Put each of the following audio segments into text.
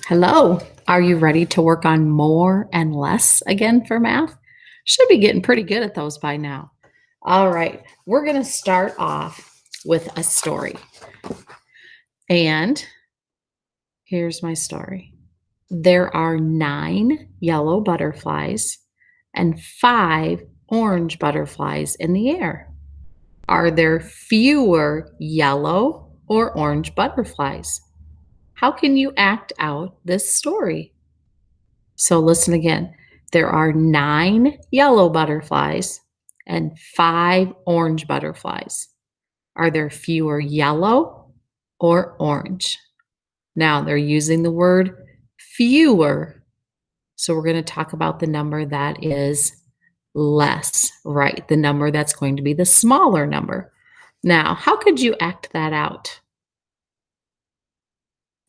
Hello. Are you ready to work on more and less again for math? Should be getting pretty good at those by now. All right. We're going to start off with a story. And here's my story. There are 9 yellow butterflies and 5 orange butterflies in the air. Are there fewer yellow or orange butterflies? How can you act out this story? So listen again. There are 9 yellow butterflies and 5 orange butterflies. Are there fewer yellow or orange? Now they're using the word fewer. So we're going to talk about the number that is less, right? The number that's going to be the smaller number. Now, how could you act that out?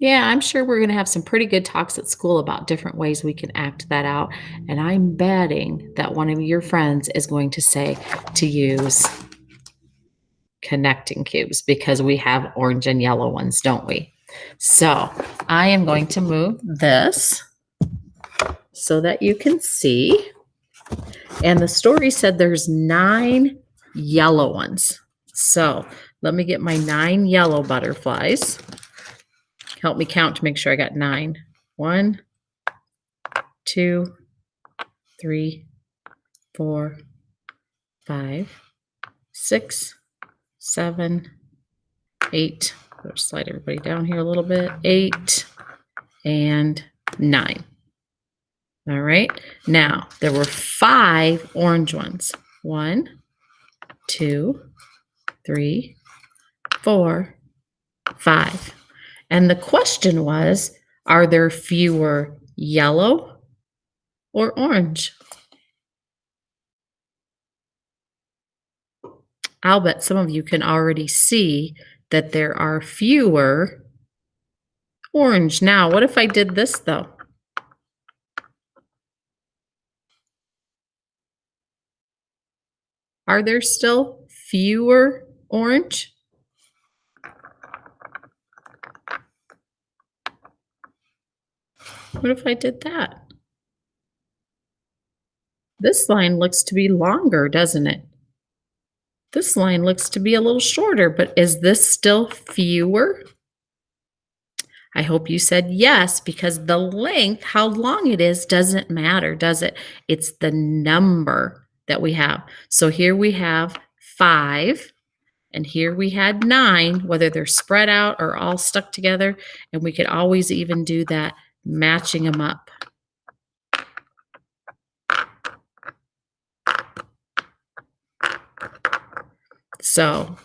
Yeah, I'm sure we're going to have some pretty good talks at school about different ways we can act that out. And I'm betting that one of your friends is going to say to use connecting cubes because we have orange and yellow ones, don't we? So I am going to move this so that you can see. And the story said there's 9 yellow ones. So let me get my 9 yellow butterflies. Help me count to make sure I got 9. 1, 2, 3, 4, 5, 6, 7, 8. Let's slide everybody down here a little bit. 8 and 9. All right. Now, there were 5 orange ones. 1, 2, 3, 4, 5. And the question was, are there fewer yellow or orange? I'll bet some of you can already see that there are fewer orange. Now, what if I did this though? Are there still fewer orange? What if I did that? This line looks to be longer, doesn't it? This line looks to be a little shorter, but is this still fewer? I hope you said yes, because the length, how long it is, doesn't matter, does it? It's the number that we have. So here we have 5, and here we had 9, whether they're spread out or all stuck together, and we could always even do that, matching them up. So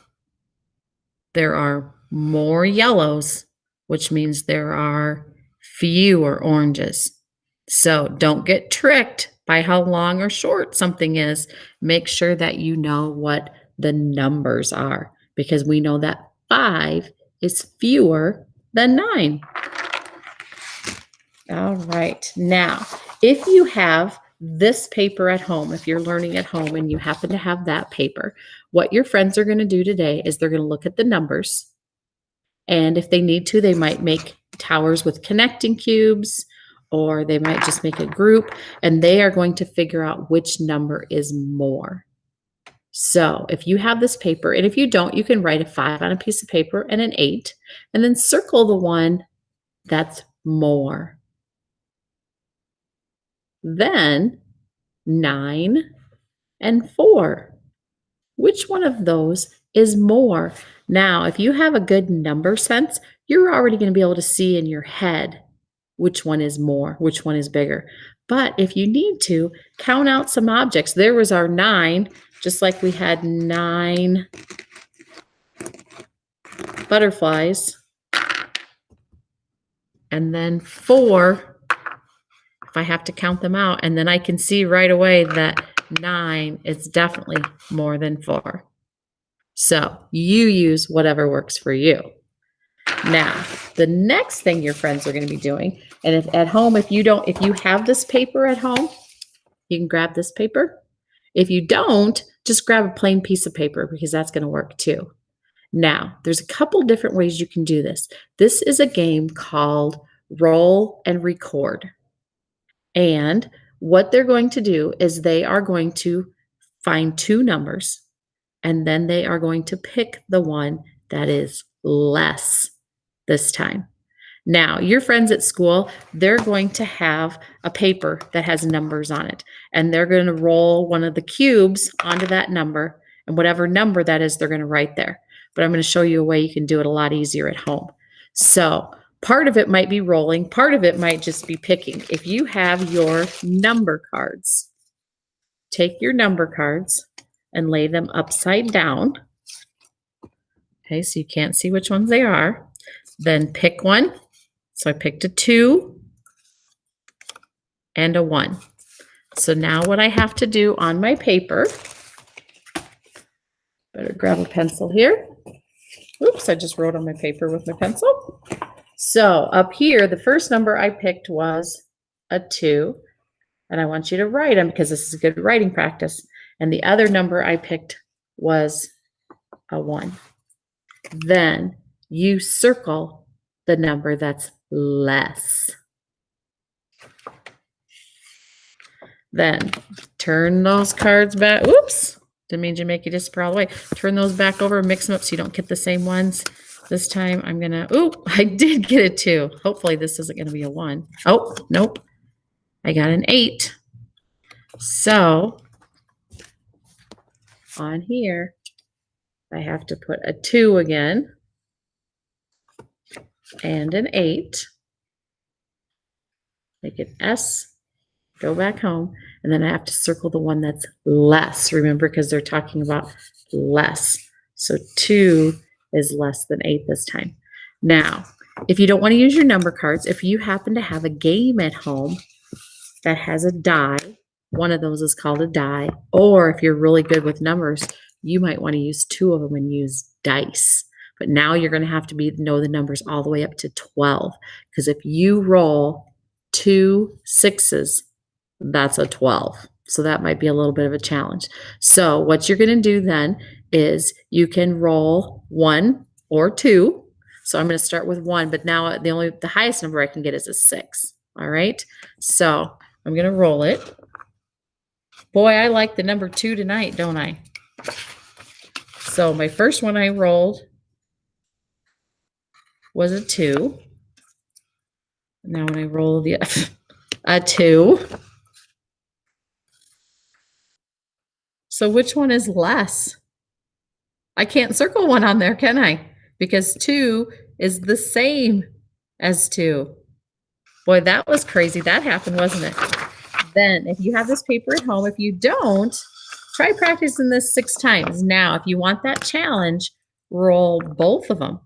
there are more yellows, which means there are fewer oranges. So don't get tricked by how long or short something is. Make sure that you know what the numbers are, because we know that 5 is fewer than 9. All right. Now, if you have this paper at home, if you're learning at home and you happen to have that paper, what your friends are going to do today is they're going to look at the numbers. And if they need to, they might make towers with connecting cubes, or they might just make a group, and they are going to figure out which number is more. So if you have this paper, and if you don't, you can write a 5 on a piece of paper and an 8, and then circle the one that's more. Then 9 and 4. Which one of those is more? Now, if you have a good number sense, you're already going to be able to see in your head which one is more, which one is bigger. But if you need to, count out some objects. There was our 9, just like we had 9 butterflies. And then 4, if I have to count them out, and then I can see right away that 9 is definitely more than 4. So you use whatever works for you. Now, the next thing your friends are going to be doing, and if at home, if you have this paper at home, you can grab this paper. If you don't, just grab a plain piece of paper, because that's going to work too. Now, there's a couple different ways you can do this. This is a game called roll, and record. And what they're going to do is they are going to find two numbers, and then they are going to pick the one that is less this time. Now, your friends at school, they're going to have a paper that has numbers on it, and they're going to roll one of the cubes onto that number, and whatever number that is, they're going to write there. But I'm going to show you a way you can do it a lot easier at home. So part of it might be rolling, part of it might just be picking. If you have your number cards, take your number cards and lay them upside down. Okay, so you can't see which ones they are. Then pick one. So I picked a 2 and a 1. So now what I have to do on my paper, better grab a pencil here. Oops, I just wrote on my paper with my pencil. So up here, the first number I picked was a 2. And I want you to write them because this is a good writing practice. And the other number I picked was a 1. Then you circle the number that's less. Then turn those cards back. Oops, didn't mean to make you disappear all the way. Turn those back over, mix them up so you don't get the same ones. This time I'm gonna, I did get a 2. Hopefully this isn't gonna be a 1. Oh, nope. I got an 8. So on here, I have to put a 2 again and an 8. Make an S, go back home, and then I have to circle the one that's less. Remember, because they're talking about less. So 2 is less than 8 this time. Now, if you don't want to use your number cards, if you happen to have a game at home that has a die, one of those is called a die, or if you're really good with numbers, you might want to use 2 of them and use dice. But now you're going to have to know the numbers all the way up to 12, because if you roll 2 6s, that's a 12. So that might be a little bit of a challenge. So what you're going to do then is you can roll 1 or 2. So I'm going to start with 1, but now the highest number I can get is a 6. All right. So I'm going to roll it. Boy, I like the number 2 tonight, don't I? So my first one I rolled was a 2. Now when I roll a 2. So which one is less? I can't circle 1 on there, can I? Because 2 is the same as 2. Boy, that was crazy. That happened, wasn't it? Then if you have this paper at home, if you don't, try practicing this 6 times. Now, if you want that challenge, roll both of them.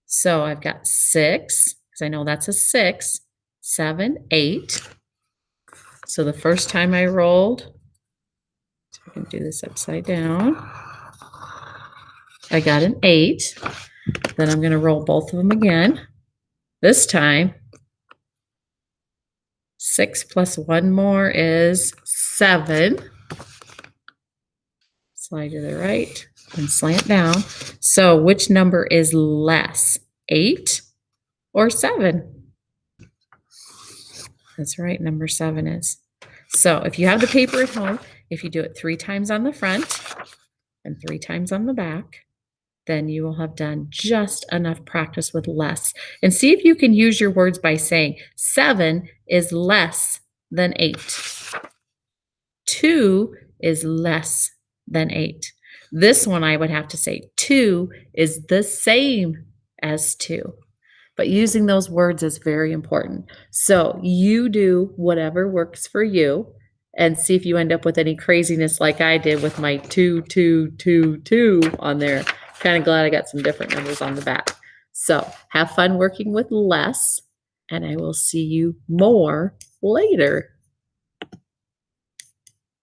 So I've got 6, because I know that's a 6, 7, 8. So the first time I rolled, so I can do this upside down, I got an 8. Then I'm going to roll both of them again. This time, 6 plus 1 more is 7. Slide to the right and slant down. So which number is less, 8 or 7? That's right, number 7 is. So if you have the paper at home, if you do it 3 times on the front and 3 times on the back, then you will have done just enough practice with less. And see if you can use your words by saying 7 is less than 8. 2 is less than 8. This one I would have to say 2 is the same as 2. But using those words is very important. So you do whatever works for you and see if you end up with any craziness like I did with my 2, 2, 2, 2 on there. Kind of glad I got some different numbers on the back. So have fun working with less, and I will see you more later.